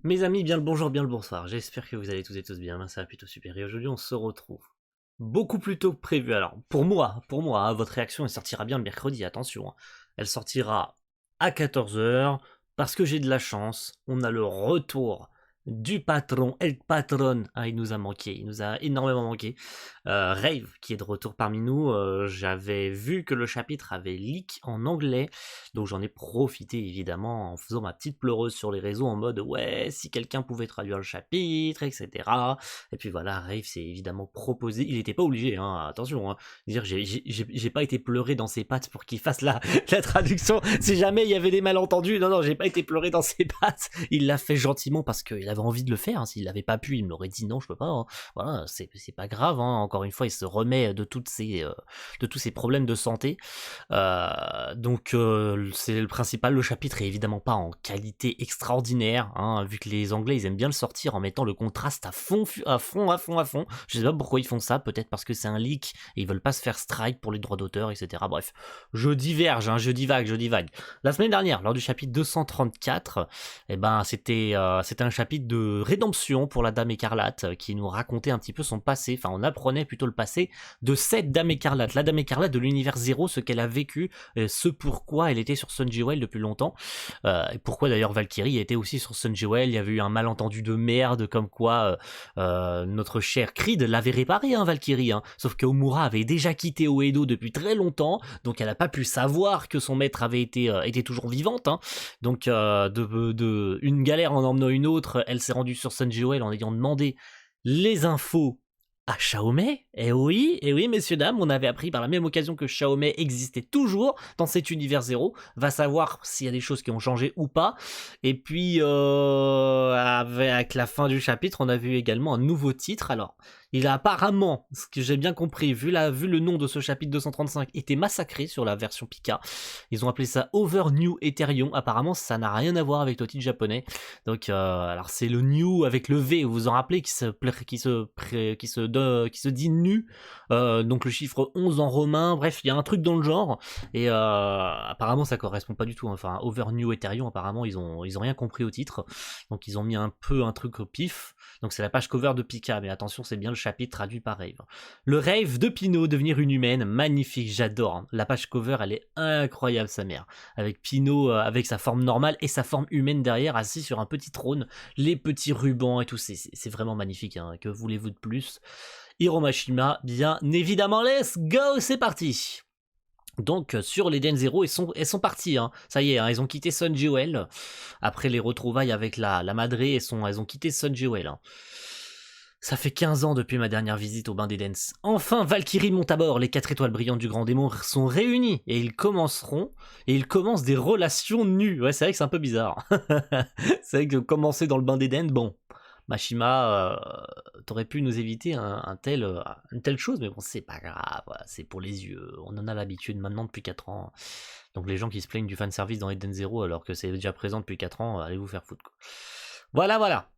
Mes amis, bien le bonjour, bien le bonsoir. J'espère que vous allez tous et tous bien. Ça va plutôt super. Et aujourd'hui, on se retrouve beaucoup plus tôt que prévu. Alors, pour moi, hein, votre réaction, elle sortira bien le mercredi. Attention, hein. Elle sortira à 14 heures parce que j'ai de la chance. On a le retour du patron, El Patron. Ah, il nous a manqué. Il nous a énormément manqué. Rave, qui est de retour parmi nous. J'avais vu que le chapitre avait leak en anglais. Donc j'en ai profité évidemment en faisant ma petite pleureuse sur les réseaux en mode ouais, si quelqu'un pouvait traduire le chapitre, etc. Et puis voilà, Rave s'est évidemment proposé, il n'était pas obligé, hein, attention, hein. Dire j'ai pas été pleurer dans ses pattes pour qu'il fasse la traduction, si jamais il y avait des malentendus, non, j'ai pas été pleurer dans ses pattes, il l'a fait gentiment parce qu'il avait envie de le faire, hein. S'il l'avait pas pu, il me l'aurait dit non, je peux pas, hein. Voilà, c'est pas grave, hein. Encore une fois, il se remet de de tous ses problèmes de santé. C'est le principal. Le chapitre est évidemment pas en qualité extraordinaire, hein, vu que les Anglais ils aiment bien le sortir en mettant le contraste à fond, à fond, à fond, à fond. Je sais pas pourquoi ils font ça, peut-être parce que c'est un leak et ils veulent pas se faire strike pour les droits d'auteur, etc. Bref, je diverge, hein, je divague. La semaine dernière, lors du chapitre 234, c'était un chapitre de rédemption pour la Dame Écarlate qui nous racontait un petit peu son passé, enfin on apprenait plutôt le passé de cette Dame Écarlate, la Dame Écarlate de l'univers 0, ce qu'elle a vécu, ce pourquoi elle était sur Sun Jewel depuis longtemps, et pourquoi d'ailleurs Valkyrie était aussi sur Sun Jewel. Il y avait eu un malentendu de merde comme quoi notre cher Creed l'avait réparé, hein, Valkyrie, hein. Sauf que Omura avait déjà quitté Oedo depuis très longtemps, donc elle n'a pas pu savoir que son maître était toujours vivante, hein. Donc une galère en emmenant une autre, elle s'est rendue sur Sun Jewel en ayant demandé les infos à Xiaomei. Et oui, messieurs, dames, on avait appris par la même occasion que Xiaomei existait toujours dans cet univers zéro. Va savoir s'il y a des choses qui ont changé ou pas. Et puis, avec la fin du chapitre, on a vu également un nouveau titre. Alors, il a apparemment, ce que j'ai bien compris, vu le nom de ce chapitre 235, été massacré sur la version Pika. Ils ont appelé ça Over New Ethereum. Apparemment, ça n'a rien à voir avec le titre japonais. Donc, alors c'est le new avec le V, vous vous en rappelez, qui se dit nu, donc le chiffre 11 en romain, bref, il y a un truc dans le genre, et apparemment ça correspond pas du tout, hein. Enfin, Over New Ethereum, apparemment ils ont rien compris au titre, donc ils ont mis un peu un truc au pif, donc c'est la page cover de Pika, mais attention, c'est bien le chapitre traduit par Rave. Le rêve de Pino, devenir une humaine, magnifique, j'adore, hein. La page cover, elle est incroyable, sa mère, avec Pino, avec sa forme normale et sa forme humaine derrière, assis sur un petit trône, les petits rubans et tout, c'est vraiment magnifique, hein. Que voulez-vous de plus? Hiromashima, bien évidemment, let's go, c'est parti. Donc sur les Den Zero, elles sont parties, hein. Ça y est, hein, elles ont quitté Sun Jewel. Après les retrouvailles avec la Madré, elles ont quitté Sun Jewel, hein. Ça fait 15 ans depuis ma dernière visite au bain d'Edens. Enfin, Valkyrie monte à bord, les 4 étoiles brillantes du grand démon sont réunies et ils commencent des relations nues. Ouais, c'est vrai que c'est un peu bizarre. C'est vrai que commencer dans le bain d'Eden, bon, Mashima, t'aurais pu nous éviter une telle chose, mais bon, c'est pas grave, voilà, c'est pour les yeux, on en a l'habitude maintenant depuis 4 ans. Donc les gens qui se plaignent du fanservice dans Eden Zero alors que c'est déjà présent depuis 4 ans, allez vous faire foutre, quoi. Voilà.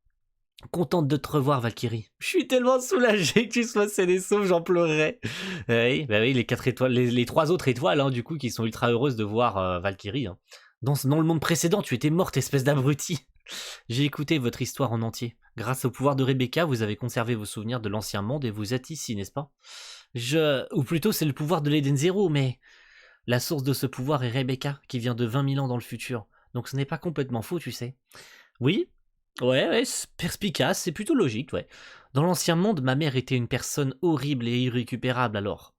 Contente de te revoir, Valkyrie. Je suis tellement soulagé que tu sois saine et sauve, j'en pleurerais. Oui, les 4 étoiles, les 3 autres étoiles, hein, du coup, qui sont ultra heureuses de voir Valkyrie, hein. Dans le monde précédent, tu étais morte, espèce d'abruti. J'ai écouté votre histoire en entier. Grâce au pouvoir de Rebecca, vous avez conservé vos souvenirs de l'ancien monde et vous êtes ici, n'est-ce pas? Ou plutôt, c'est le pouvoir de l'Eden Zero, mais la source de ce pouvoir est Rebecca, qui vient de 20 000 ans dans le futur. Donc ce n'est pas complètement faux, tu sais. Oui, ouais, c'est perspicace, c'est plutôt logique, ouais. Dans l'ancien monde, ma mère était une personne horrible et irrécupérable alors.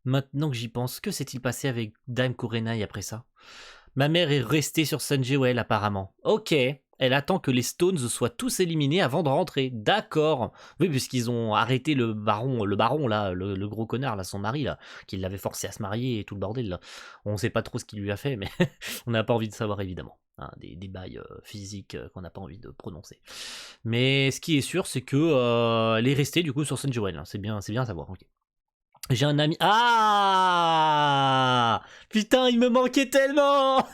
Maintenant que j'y pense, que s'est-il passé avec Dame Kurenai après ça? Ma mère est restée sur Sun Jewel apparemment. Ok, elle attend que les Stones soient tous éliminés avant de rentrer. D'accord. Oui, puisqu'ils ont arrêté le baron là, le gros connard là, son mari là, qui l'avait forcé à se marier et tout le bordel là. On sait pas trop ce qu'il lui a fait, mais on n'a pas envie de savoir évidemment, hein, des bails physiques qu'on n'a pas envie de prononcer. Mais ce qui est sûr, c'est que elle est restée du coup sur Sun Jewel, hein. C'est bien à savoir. Ok. J'ai un ami... Ah, putain, il me manquait tellement.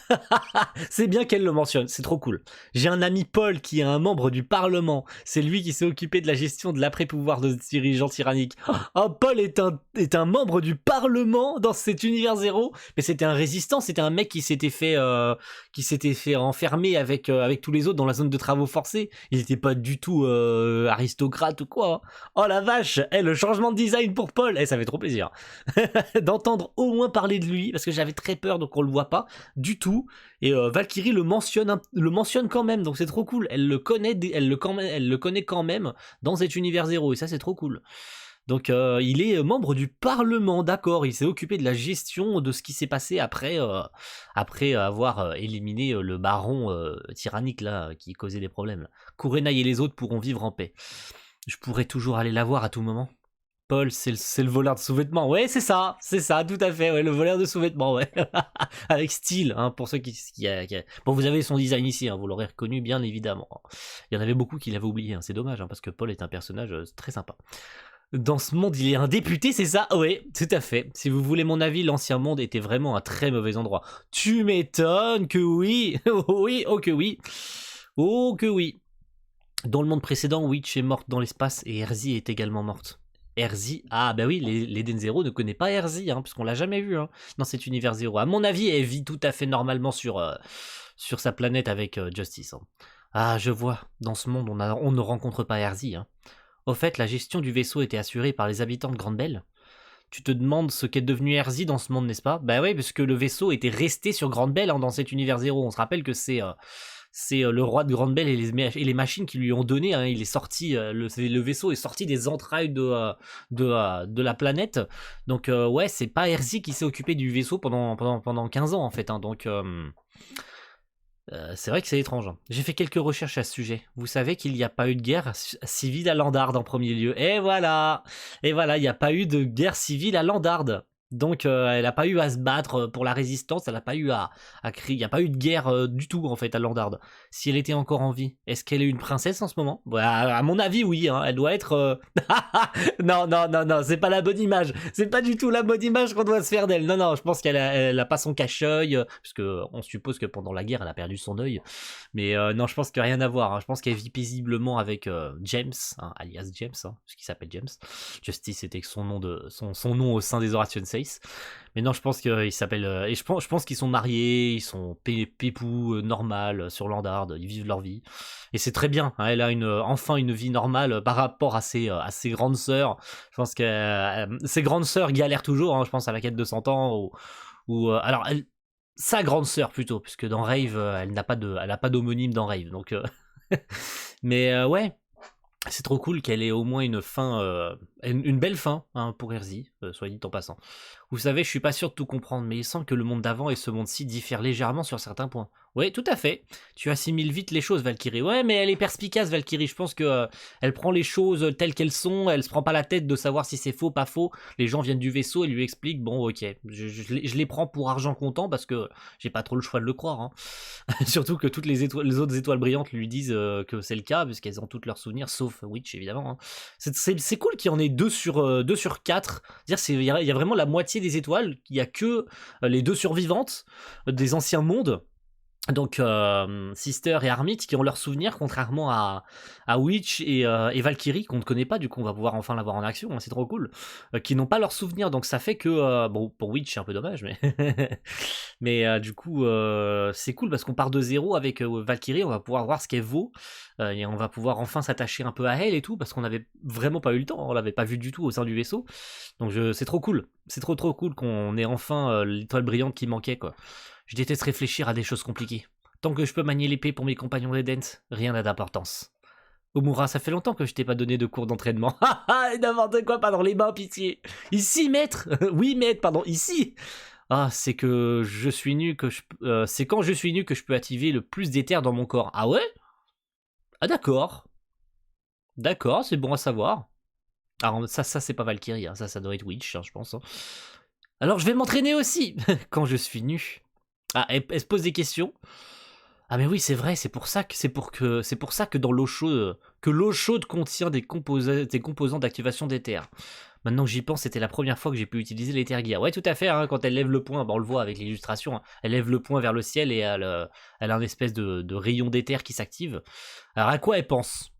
C'est bien qu'elle le mentionne, c'est trop cool. J'ai un ami Paul qui est un membre du Parlement. C'est lui qui s'est occupé de la gestion de l'après-pouvoir de ce dirigeant tyrannique. Oh, Paul est un membre du Parlement dans cet univers zéro. Mais c'était un résistant, c'était un mec qui s'était fait enfermer avec tous les autres dans la zone de travaux forcés. Il n'était pas du tout aristocrate ou quoi. Oh la vache, le changement de design pour Paul, ça fait trop plaisir d'entendre au moins parler de lui, parce que j'avais très peur donc on le voit pas du tout, et Valkyrie le mentionne quand même, donc c'est trop cool, elle le connaît quand même dans cet univers zéro, et ça c'est trop cool. Donc il est membre du Parlement, d'accord, il s'est occupé de la gestion de ce qui s'est passé après avoir éliminé le baron tyrannique là, qui causait des problèmes. Kurenai et les autres pourront vivre en paix. Je pourrais toujours aller la voir à tout moment. Paul, c'est le voleur de sous-vêtements. Ouais, c'est ça, tout à fait. Ouais, le voleur de sous-vêtements, ouais. Avec style, hein, pour ceux qui. Bon, vous avez son design ici, hein, vous l'aurez reconnu, bien évidemment. Il y en avait beaucoup qui l'avaient oublié, hein, c'est dommage, hein, parce que Paul est un personnage très sympa. Dans ce monde, il est un député, c'est ça? Ouais, tout à fait. Si vous voulez mon avis, l'ancien monde était vraiment un très mauvais endroit. Tu m'étonnes que oui. Oui, oh que oui. Oh que oui. Dans le monde précédent, Witch est morte dans l'espace et Erzi est également morte. Erzi, ah bah oui, l'Eden Zero ne connaît pas Erzi, hein, puisqu'on l'a jamais vu dans cet univers Zero. À mon avis, elle vit tout à fait normalement sur sa planète avec Justice. Hein. Ah, je vois, dans ce monde, on ne rencontre pas Erzi. Hein. Au fait, la gestion du vaisseau était assurée par les habitants de Grande Belle. Tu te demandes ce qu'est devenu Erzi dans ce monde, n'est-ce pas? Bah oui, parce que le vaisseau était resté sur Grande Belle dans cet univers Zero. On se rappelle que c'est le roi de Grande Belle et les machines qui lui ont donné. Hein, il est sorti, le vaisseau est sorti des entrailles de la planète. Donc ouais, c'est pas Erzi qui s'est occupé du vaisseau pendant 15 ans en fait. Hein, donc c'est vrai que c'est étrange. J'ai fait quelques recherches à ce sujet. Vous savez qu'il n'y a pas eu de guerre civile à Landard en premier lieu. Et voilà, il n'y a pas eu de guerre civile à Landard. Donc elle n'a pas eu à se battre pour la résistance, elle n'a pas eu à crier, il n'y a pas eu de guerre du tout en fait à Landard. Si elle était encore en vie, est-ce qu'elle est une princesse en ce moment? À mon avis oui, hein, elle doit être... non, c'est pas la bonne image, c'est pas du tout la bonne image qu'on doit se faire d'elle. Non, je pense qu'elle a pas son cache-œil, puisque on suppose que pendant la guerre elle a perdu son œil. Mais non, je pense que rien à voir, hein. Je pense qu'elle vit paisiblement avec James, hein, alias James, hein, puisqu'il s'appelle James. Justice était son nom au sein des Horatio Sace. Mais non, je pense qu'ils s'appellent... et je pense qu'ils sont mariés, ils sont pépous, normal, sur Landard, ils vivent leur vie. Et c'est très bien, hein, elle a enfin une vie normale par rapport à ses grandes sœurs. Je pense que ses grandes sœurs galèrent toujours, hein, je pense à la quête de 100 ans, alors, sa grande sœur plutôt, puisque dans Rave, elle n'a pas d'homonyme dans Rave. Donc, mais ouais, c'est trop cool qu'elle ait au moins une fin, une belle fin hein, pour Erzi, soit dit en passant. Vous savez, je suis pas sûr de tout comprendre, mais il semble que le monde d'avant et ce monde-ci diffèrent légèrement sur certains points. Oui, tout à fait. Tu assimiles vite les choses, Valkyrie. Ouais, mais elle est perspicace, Valkyrie. Je pense que elle prend les choses telles qu'elles sont. Elle se prend pas la tête de savoir si c'est faux, pas faux. Les gens viennent du vaisseau et lui expliquent. Bon, ok, je les prends pour argent comptant parce que j'ai pas trop le choix de le croire. Hein. Surtout que toutes les autres étoiles brillantes lui disent que c'est le cas puisqu'elles ont toutes leurs souvenirs, sauf Witch évidemment. Hein. C'est cool qu'il y en ait 2 sur 4. C'est-à-dire il y a vraiment la moitié des étoiles. Il y a que les 2 survivantes des anciens mondes. Donc Sister et Armit qui ont leurs souvenirs contrairement à Witch et Valkyrie qu'on ne connaît pas, du coup on va pouvoir enfin la voir en action, hein, c'est trop cool, qui n'ont pas leurs souvenirs, donc ça fait que bon pour Witch c'est un peu dommage mais mais du coup c'est cool parce qu'on part de zéro avec Valkyrie, on va pouvoir voir ce qu'elle vaut et on va pouvoir enfin s'attacher un peu à elle et tout parce qu'on n'avait vraiment pas eu le temps, on l'avait pas vu du tout au sein du vaisseau, donc c'est trop cool, c'est trop cool qu'on ait enfin l'étoile brillante qui manquait quoi. Je déteste réfléchir à des choses compliquées. Tant que je peux manier l'épée pour mes compagnons d'Edens, rien n'a d'importance. Omura, ça fait longtemps que je t'ai pas donné de cours d'entraînement. Haha, n'importe quoi, pas dans les mains, pitié. Ici, maître. Oui, maître, pardon, ici. Ah, c'est que je suis nu que c'est quand je suis nu que je peux activer le plus d'éther dans mon corps. Ah ouais? Ah d'accord. D'accord, c'est bon à savoir. Alors ça c'est pas Valkyrie, hein. Ça doit être Witch, hein, je pense. Hein. Alors je vais m'entraîner aussi quand je suis nu. Ah, elle se pose des questions. Ah mais oui, c'est vrai, c'est pour ça que dans l'eau chaude, contient des composants d'activation d'éther. Maintenant que j'y pense, c'était la première fois que j'ai pu utiliser l'Ether Gear. Ouais, tout à fait, hein, quand elle lève le poing, bah, on le voit avec l'illustration, hein, elle lève le poing vers le ciel et elle a un espèce de rayon d'éther qui s'active. Alors à quoi elle pense?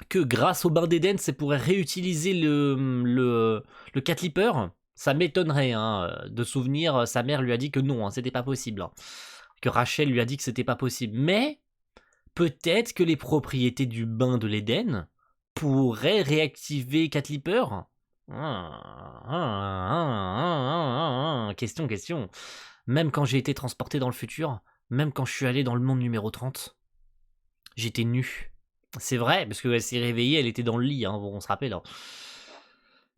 Que grâce au bain d'Eden, c'est pourrait réutiliser le Cat Leaper? Ça m'étonnerait, hein, de souvenir, sa mère lui a dit que non, hein, c'était pas possible. Hein. Que Rachel lui a dit que c'était pas possible. Mais peut-être que les propriétés du bain de l'Eden pourraient réactiver Cat Leaper. Question. Même quand j'ai été transporté dans le futur, même quand je suis allé dans le monde numéro 30, j'étais nu. C'est vrai, parce qu'elle s'est réveillée, elle était dans le lit, hein, on se rappelle. Hein.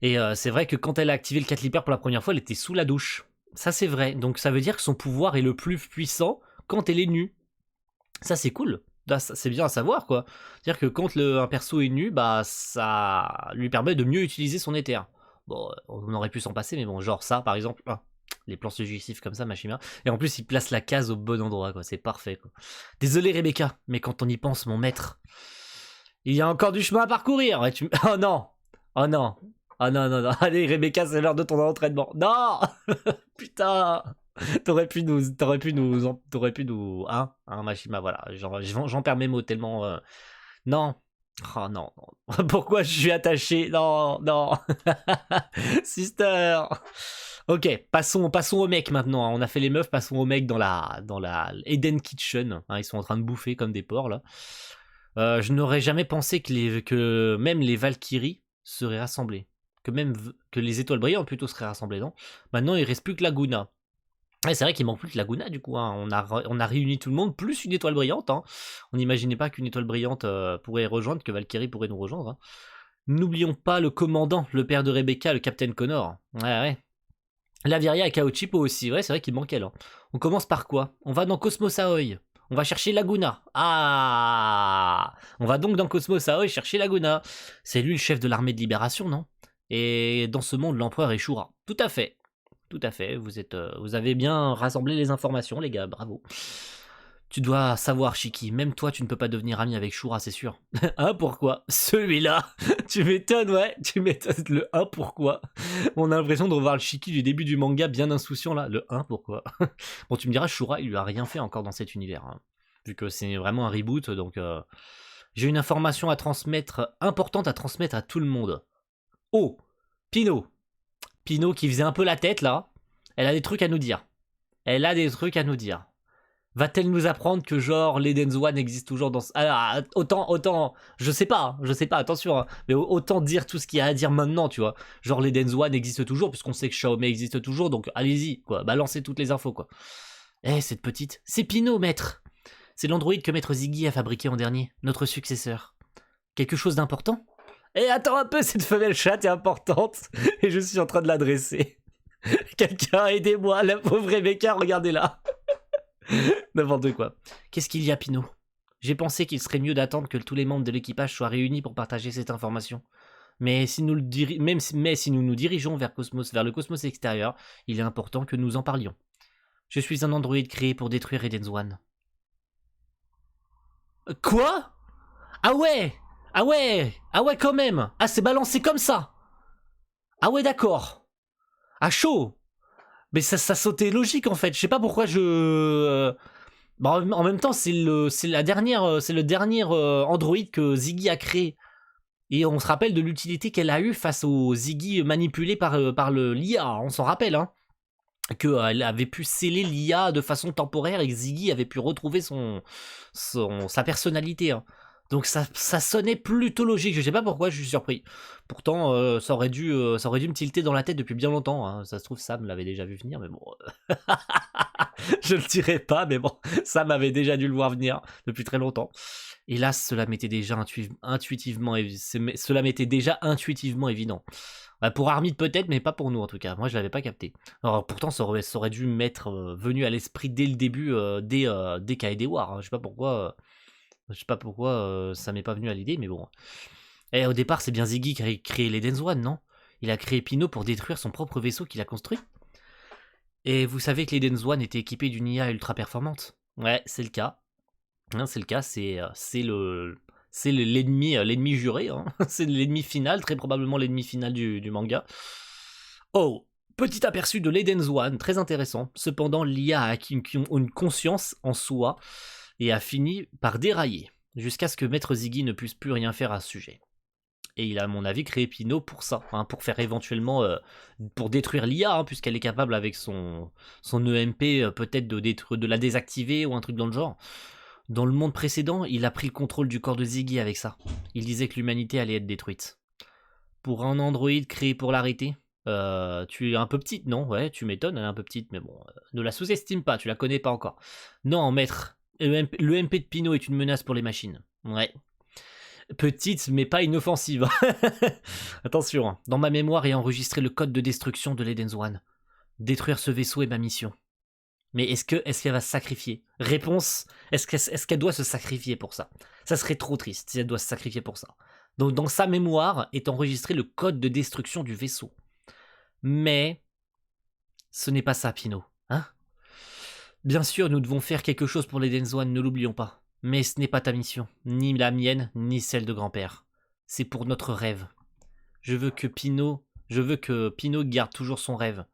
Et c'est vrai que quand elle a activé le Cat Leaper pour la première fois, elle était sous la douche. Ça c'est vrai, donc ça veut dire que son pouvoir est le plus puissant quand elle est nue. Ça c'est cool. C'est bien à savoir quoi. C'est-à-dire que quand un perso est nu, bah ça lui permet de mieux utiliser son éther. Bon, on aurait pu s'en passer, mais bon, genre ça par exemple, les plans suggestifs comme ça, Machima. Et en plus, il place la case au bon endroit, quoi. C'est parfait, quoi. Désolé Rebecca, mais quand on y pense, mon maître, il y a encore du chemin à parcourir. Ouais, oh non, oh non, oh non. Allez Rebecca, c'est l'heure de ton entraînement. Non, putain. T'aurais pu nous, hein, Machima, voilà. J'en perds mes mots tellement. Non. Oh non. Pourquoi je suis attaché? Non. Sister. Ok, passons au mec maintenant. Hein. On a fait les meufs, passons au mec dans la Eden Kitchen. Hein, ils sont en train de bouffer comme des porcs là. Je n'aurais jamais pensé que même les Valkyries seraient rassemblées. Que les étoiles brillantes plutôt seraient rassemblées, non? Maintenant, il reste plus que Laguna. Ouais, c'est vrai qu'il manque plus que Laguna du coup. Hein. On a réuni tout le monde, plus une étoile brillante. Hein. On n'imaginait pas qu'une étoile brillante pourrait rejoindre, que Valkyrie pourrait nous rejoindre. Hein. N'oublions pas le commandant, le père de Rebecca, le Captain Connor. Ouais. Laviria et Kaochipo aussi, ouais, c'est vrai qu'il manquait là. On commence par quoi? On va dans Cosmos Aoi. On va chercher Laguna. Ah! On va donc dans Cosmos Aoi chercher Laguna. C'est lui le chef de l'armée de libération, non? Et dans ce monde, l'empereur est Shura. Tout à fait. Vous avez bien rassemblé les informations, les gars, bravo. Tu dois savoir, Shiki, même toi, tu ne peux pas devenir ami avec Shura, c'est sûr. Hein, pourquoi? Celui-là. Tu m'étonnes, ouais, le 1 pourquoi. On a l'impression de revoir le Shiki du début du manga bien insouciant, là. Le 1 pourquoi. Bon, tu me diras, Shura, il lui a rien fait encore dans cet univers. Hein, vu que c'est vraiment un reboot, donc... J'ai une information importante à transmettre à tout le monde. Oh, Pino qui faisait un peu la tête, là. Elle a des trucs à nous dire. Va-t-elle nous apprendre que genre l'Eden's One existe toujours dans... Alors, autant, je sais pas, attention, hein, mais autant dire tout ce qu'il y a à dire maintenant, tu vois. Genre l'Eden's One existe toujours, puisqu'on sait que Xiaomi existe toujours, donc allez-y, quoi, balancez toutes les infos, quoi. Cette petite, c'est Pino, maître. C'est l'androïde que maître Ziggy a fabriqué en dernier, notre successeur. Quelque chose d'important? Attends un peu, cette femelle chatte est importante, et je suis en train de l'adresser. Quelqu'un, aidez-moi, la pauvre Rebecca, regardez-la. N'importe quoi. Qu'est-ce qu'il y a, Pinot? J'ai pensé qu'il serait mieux d'attendre que tous les membres de l'équipage soient réunis pour partager cette information. Mais si nous nous dirigeons vers le cosmos extérieur, il est important que nous en parlions. Je suis un androïde créé pour détruire Eden's One. Quoi? Ah ouais, quand même. Ah, c'est balancé comme ça. Ah ouais, d'accord. Ah, chaud. Mais ça sautait logique en fait. Je sais pas pourquoi Bah, en même temps, c'est le dernier Android que Ziggy a créé. Et on se rappelle de l'utilité qu'elle a eue face au Ziggy manipulé par l'IA. On s'en rappelle, hein. Qu'elle avait pu sceller l'IA de façon temporaire et que Ziggy avait pu retrouver sa personnalité. Hein. Donc ça sonnait plutôt logique. Je sais pas pourquoi, je suis surpris. Pourtant, ça aurait dû me tilter dans la tête depuis bien longtemps. Hein. Ça se trouve, Sam l'avait déjà vu venir, mais bon. Je le dirais pas, mais bon, Sam avait déjà dû le voir venir depuis très longtemps. Hélas, cela m'était déjà intuitivement évident. Bah, pour Armid peut-être, mais pas pour nous en tout cas. Moi, je l'avais pas capté. Alors pourtant, ça aurait dû m'être venu à l'esprit dès le début, dès Kaede War. Hein. Je sais pas pourquoi. Ça m'est pas venu à l'idée, mais bon. Et au départ, c'est bien Ziggy qui a créé l'Eden's One, non? Il a créé Pino pour détruire son propre vaisseau qu'il a construit. Et vous savez que l'Eden's One était équipé d'une IA ultra performante. Ouais, c'est le cas. Hein, c'est le cas, c'est C'est l'ennemi juré, hein. C'est l'ennemi final, très probablement l'ennemi final du manga. Oh, petit aperçu de l'Eden's One, très intéressant. Cependant, l'IA a acquis une conscience en soi et a fini par dérailler, jusqu'à ce que Maître Ziggy ne puisse plus rien faire à ce sujet. Et il a, à mon avis, créé Pino pour ça, hein, pour faire éventuellement, pour détruire l'IA, hein, puisqu'elle est capable avec son EMP peut-être de la désactiver ou un truc dans le genre. Dans le monde précédent, il a pris le contrôle du corps de Ziggy avec ça. Il disait que l'humanité allait être détruite. Pour un androïde créé pour l'arrêter, tu es un peu petite, non? Ouais, tu m'étonnes, elle est un peu petite, mais bon, ne la sous-estime pas, tu la connais pas encore. Non, maître, l'EMP de Pino est une menace pour les machines. Ouais. Petite, mais pas inoffensive. Attention, hein. Dans ma mémoire est enregistré le code de destruction de l'Eden's One. Détruire ce vaisseau est ma mission. Mais est-ce qu'elle va se sacrifier? Réponse, est-ce qu'elle doit se sacrifier pour ça? Ça serait trop triste si elle doit se sacrifier pour ça. Donc dans sa mémoire est enregistré le code de destruction du vaisseau. Mais ce n'est pas ça, Pino. Hein? Bien sûr, nous devons faire quelque chose pour l'Eden's One, ne l'oublions pas. Mais ce n'est pas ta mission, ni la mienne, ni celle de grand-père. C'est pour notre rêve. Je veux que Pino garde toujours son rêve.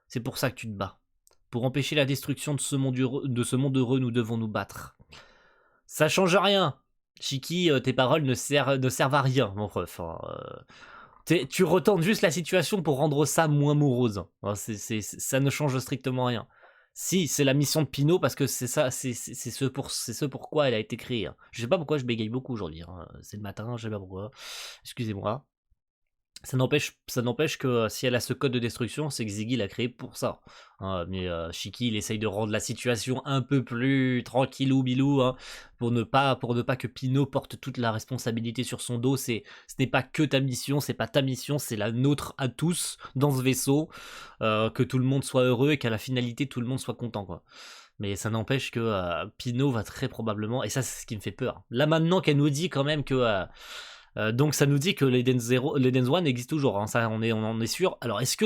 C'est pour ça que tu te bats. Pour empêcher la destruction de ce monde heureux, nous devons nous battre. Ça change rien. Shiki, tes paroles ne servent à rien, mon ref. Tu retentes juste la situation pour rendre ça moins morose. Ça ne change strictement rien. Si, c'est la mission de Pino parce que c'est ça, c'est ce pourquoi elle a été créée. Je sais pas pourquoi je bégaye beaucoup aujourd'hui. C'est le matin, je sais pas pourquoi. Excusez-moi. Ça n'empêche que si elle a ce code de destruction, c'est que Ziggy l'a créé pour ça. Mais Shiki, il essaye de rendre la situation un peu plus tranquillou bilou, hein, pour ne pas que Pino porte toute la responsabilité sur son dos. Ce n'est pas que ta mission, c'est pas ta mission, c'est la nôtre à tous dans ce vaisseau, que tout le monde soit heureux et qu'à la finalité tout le monde soit content, quoi. Mais ça n'empêche que Pino va très probablement, et ça c'est ce qui me fait peur. Là maintenant qu'elle nous dit quand même que donc ça nous dit que l'Eden's One existe toujours, hein, ça on en est sûr. Alors est-ce que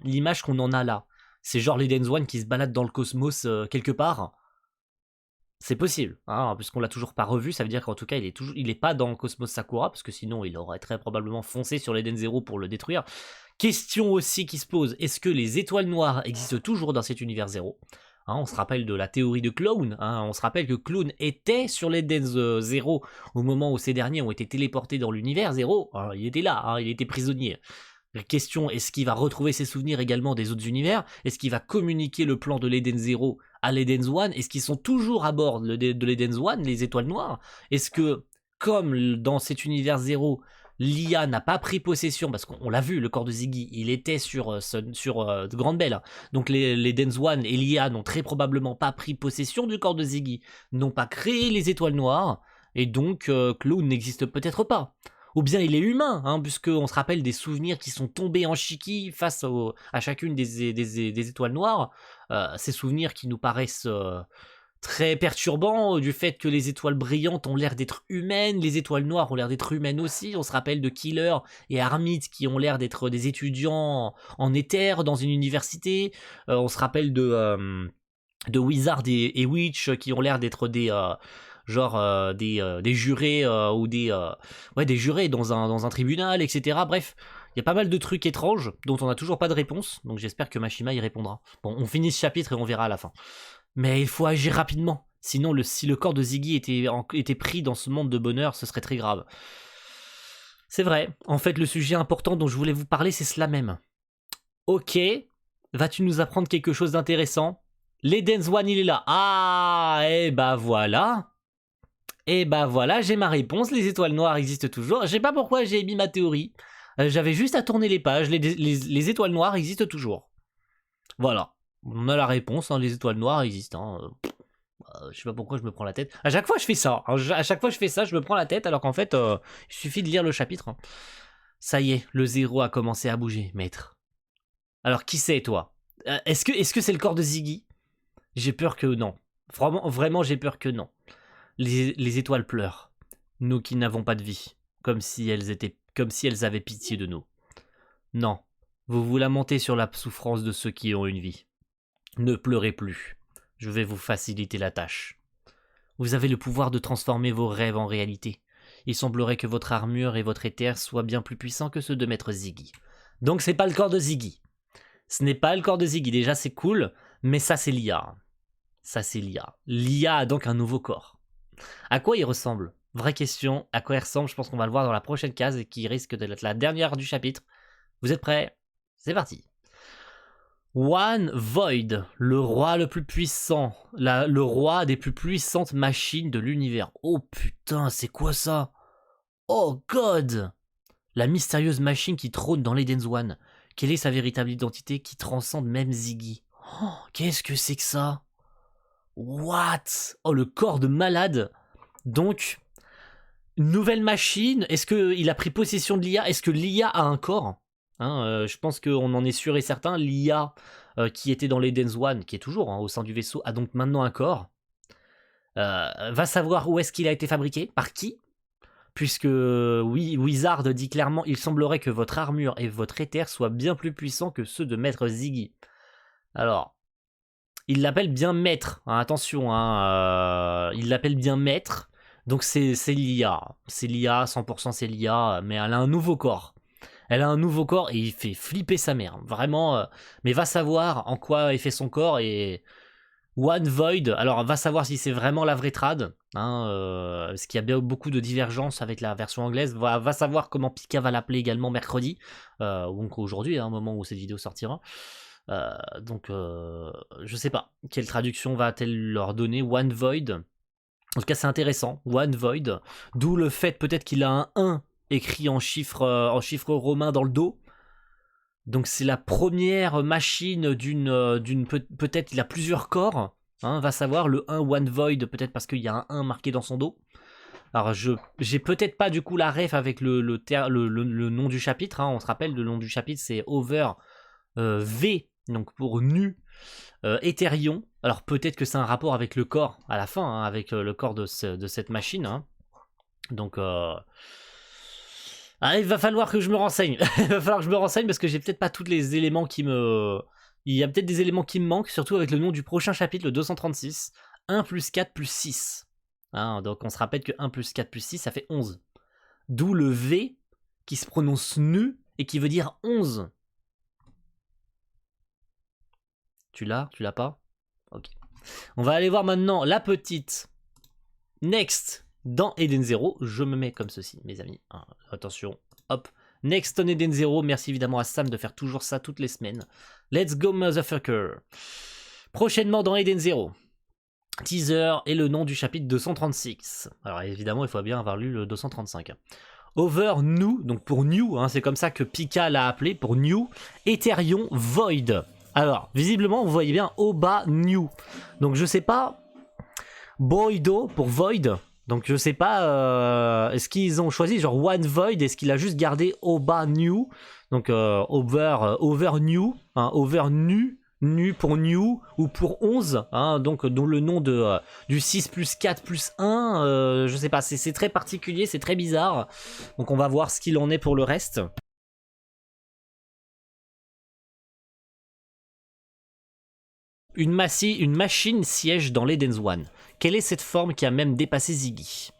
l'image qu'on en a là, c'est genre l'Eden's One qui se balade dans le cosmos quelque part? C'est possible, hein, puisqu'on l'a toujours pas revu, ça veut dire qu'en tout cas il est pas dans Cosmos Sakura, parce que sinon il aurait très probablement foncé sur l'Eden Zero pour le détruire. Question aussi qui se pose, est-ce que les étoiles noires existent toujours dans cet univers zéro? Hein, on se rappelle de la théorie de Clown, hein, on se rappelle que Clown était sur l'Eden Zero au moment où ces derniers ont été téléportés dans l'univers zéro. Alors, il était là, hein, il était prisonnier. Question, est-ce qu'il va retrouver ses souvenirs également des autres univers? Est-ce qu'il va communiquer le plan de l'Eden Zero à l'Eden's One? Est-ce qu'ils sont toujours à bord de l'Eden's One, les étoiles noires? Est-ce que, comme dans cet univers zéro, l'IA n'a pas pris possession, parce qu'on l'a vu, le corps de Ziggy, il était sur Grande Belle, donc l'Eden's One et l'IA n'ont très probablement pas pris possession du corps de Ziggy, n'ont pas créé les étoiles noires, et donc Clown n'existe peut-être pas. Ou bien il est humain, hein, puisqu'on se rappelle des souvenirs qui sont tombés en Shiki face à chacune des étoiles noires, ces souvenirs qui nous paraissent très perturbants, du fait que les étoiles brillantes ont l'air d'être humaines, les étoiles noires ont l'air d'être humaines aussi. On se rappelle de Killer et Armit qui ont l'air d'être des étudiants en éther dans une université. On se rappelle de Wizard et Witch qui ont l'air d'être des jurés ou des jurés dans un tribunal, etc. Bref, il y a pas mal de trucs étranges dont on n'a toujours pas de réponse, donc j'espère que Mashima y répondra. Bon, on finit ce chapitre et on verra à la fin. Mais il faut agir rapidement, sinon si le corps de Ziggy était pris dans ce monde de bonheur, ce serait très grave. C'est vrai, en fait le sujet important dont je voulais vous parler, c'est cela même. Ok, vas-tu nous apprendre quelque chose d'intéressant? L'Eden's One, il est là. Ah, et bah voilà. Et bah voilà, j'ai ma réponse, les étoiles noires existent toujours. Je sais pas pourquoi j'ai émis ma théorie. J'avais juste à tourner les pages, les étoiles noires existent toujours. Voilà, on a la réponse, hein, les étoiles noires existent. Je sais pas pourquoi je me prends la tête. À chaque fois je fais ça, à chaque fois je fais ça, je me prends la tête, alors qu'en fait, il suffit de lire le chapitre. Ça y est, le zéro a commencé à bouger, maître. Alors qui c'est, toi? Est-ce que c'est le corps de Ziggy? J'ai peur que non. Vraiment j'ai peur que non. Les étoiles pleurent, nous qui n'avons pas de vie, comme si elles avaient pitié de nous. Non, vous vous lamentez sur la souffrance de ceux qui ont une vie. Ne pleurez plus, je vais vous faciliter la tâche. Vous avez le pouvoir de transformer vos rêves en réalité. Il semblerait que votre armure et votre éther soient bien plus puissants que ceux de Maître Ziggy. Donc c'est pas le corps de Ziggy. Ce n'est pas le corps de Ziggy. Déjà c'est cool, mais ça c'est l'IA. Ça c'est l'IA. L'IA a donc un nouveau corps. À quoi il ressemble? Vraie question. À quoi il ressemble? Je pense qu'on va le voir dans la prochaine case et qui risque d'être la dernière du chapitre. Vous êtes prêts? C'est parti. One Void, le roi le plus puissant, le roi des plus puissantes machines de l'univers. Oh putain, c'est quoi ça? Oh God! La mystérieuse machine qui trône dans l'Eden's One. Quelle est sa véritable identité qui transcende même Ziggy? Oh, qu'est-ce que c'est que ça? What? Oh, le corps de malade. Donc, une nouvelle machine. Est-ce qu'il a pris possession de l'IA? Est-ce que l'IA a un corps? Je pense qu'on en est sûr et certain. L'IA qui était dans l'Eden's One, qui est toujours au sein du vaisseau, a donc maintenant un corps. Va savoir où est-ce qu'il a été fabriqué, par qui, puisque oui, Wizard dit clairement, il semblerait que votre armure et votre éther soient bien plus puissants que ceux de Maître Ziggy. Alors, il l'appelle bien Maître, attention, il l'appelle bien Maître, donc c'est l'IA. C'est l'IA, 100% c'est l'IA, mais elle a un nouveau corps. Elle a un nouveau corps et il fait flipper sa mère. Vraiment, mais va savoir en quoi est fait son corps et... One Void, alors va savoir si c'est vraiment la vraie trad, parce qu'il y a bien beaucoup de divergences avec la version anglaise. Va savoir comment Pika va l'appeler également mercredi, donc aujourd'hui, au moment où cette vidéo sortira. Donc je sais pas, quelle traduction va-t-elle leur donner? One Void, en tout cas c'est intéressant, One Void, d'où le fait peut-être qu'il a un 1 écrit en chiffres romains dans le dos. Donc c'est la première machine d'une peut-être il a plusieurs corps, va savoir, le 1 One Void, peut-être parce qu'il y a un 1 marqué dans son dos. Alors j'ai peut-être pas du coup la ref avec le nom du chapitre, on se rappelle, le nom du chapitre c'est Over V, donc pour nu, Ethereum. Alors peut-être que c'est un rapport avec le corps à la fin, avec le corps de cette machine. Donc... il va falloir que je me renseigne. Il va falloir que je me renseigne parce que j'ai peut-être pas tous les éléments qui me... Il y a peut-être des éléments qui me manquent, surtout avec le nom du prochain chapitre, le 236. 1 plus 4 plus 6. Donc on se rappelle que 1 plus 4 plus 6, ça fait 11. D'où le V qui se prononce nu et qui veut dire 11. Tu l'as? Tu l'as pas? Ok. On va aller voir maintenant la petite Next dans Eden Zero. Je me mets comme ceci, mes amis. Attention, hop. Next on Eden Zero. Merci évidemment à Sam de faire toujours ça toutes les semaines. Let's go, motherfucker. Prochainement dans Eden Zero. Teaser et le nom du chapitre 236. Alors évidemment, il faut bien avoir lu le 235. Over New, donc pour New, c'est comme ça que Pika l'a appelé, pour New, Ethereum Void. Alors, visiblement, vous voyez bien Oba New. Donc je sais pas, Boido pour Void. Donc je sais pas, est-ce qu'ils ont choisi genre One Void, est-ce qu'il a juste gardé Oba New, donc Over New, Over Nu pour New ou pour 11, donc dont le nom du 6 plus 4 plus 1, je sais pas, c'est très particulier, c'est très bizarre, donc on va voir ce qu'il en est pour le reste. Une machine siège dans l'Eden's One. Quelle est cette forme qui a même dépassé Ziggy?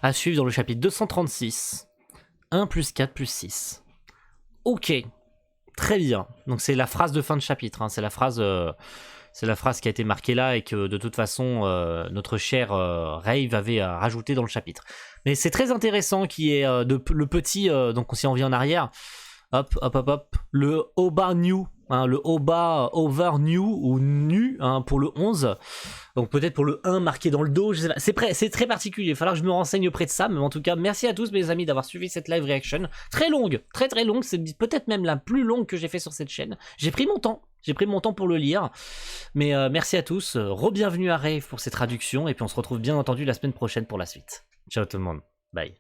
À suivre dans le chapitre 236. 1 plus 4 plus 6. Ok, très bien. Donc c'est la phrase de fin de chapitre. C'est la phrase qui a été marquée là et que de toute façon notre cher Rave avait rajouté dans le chapitre. Mais c'est très intéressant qui est le petit. Donc si on vient en arrière, hop, le Oba New. Le Oba Over New ou Nu pour le 11, donc peut-être pour le 1 marqué dans le dos, je sais pas. C'est très particulier, il va falloir que je me renseigne auprès de ça, mais en tout cas merci à tous mes amis d'avoir suivi cette live reaction, très longue, très longue, c'est peut-être même la plus longue que j'ai fait sur cette chaîne. J'ai pris mon temps pour le lire, mais merci à tous, re-bienvenue à Rave pour ces traductions, et puis on se retrouve bien entendu la semaine prochaine pour la suite. Ciao tout le monde, bye.